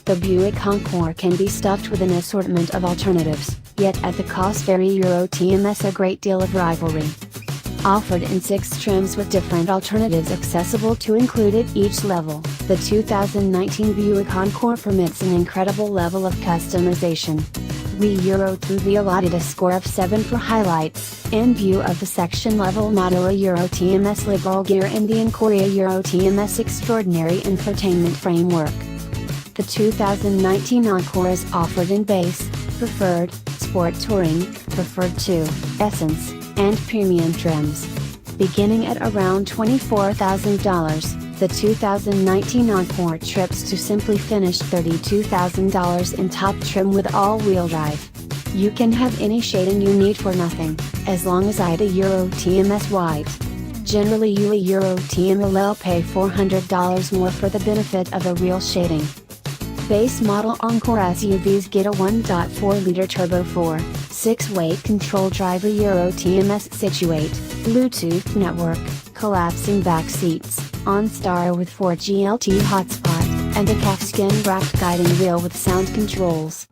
The Buick Encore can be stuffed with an assortment of alternatives, yet at the cost vary Euro TMS a great deal of rivalry. Offered in 6 trims with different alternatives accessible to include at each level, the 2019 Buick Encore permits an incredible level of customization. We Euro to the allotted a score of 7 for highlights, in view of the section level motto a Euro TMS legal gear and the Encore Euro TMS extraordinary infotainment framework. The 2019 Encore is offered in base, preferred, sport touring, preferred 2, essence, and premium trims. Beginning at around $24,000, the 2019 Encore trips to simply finish $32,000 in top trim with all-wheel drive. You can have any shading you need for nothing, as long as a Euro TMS white. Generally you a Euro TMS pay $400 more for the benefit of a real shading. Base model Encore SUVs get a 1.4-liter turbo 4/6-way control driver Euro TMS Situate, Bluetooth network, collapsing back seats, OnStar with 4G LTE hotspot, and a calfskin wrapped guiding wheel with sound controls.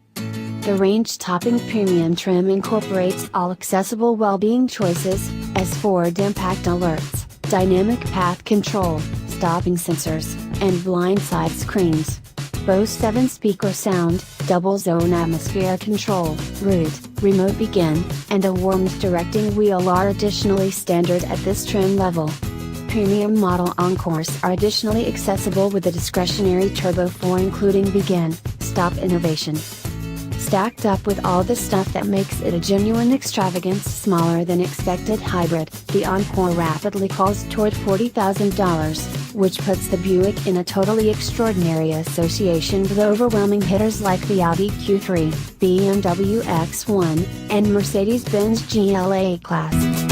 The range-topping premium trim incorporates all accessible well-being choices, as forward impact alerts, dynamic path control, stopping sensors, and blind side screens. Bose 7-speaker sound, double zone atmosphere control, route, remote begin, and a warmed directing wheel are additionally standard at this trim level. Premium model Encores are additionally accessible with a discretionary Turbo 4 including begin, stop innovation. Stacked up with all the stuff that makes it a genuine extravagance smaller than expected hybrid, the Encore rapidly calls toward $40,000, which puts the Buick in a totally extraordinary association with overwhelming hitters like the Audi Q3, BMW X1, and Mercedes-Benz GLA class.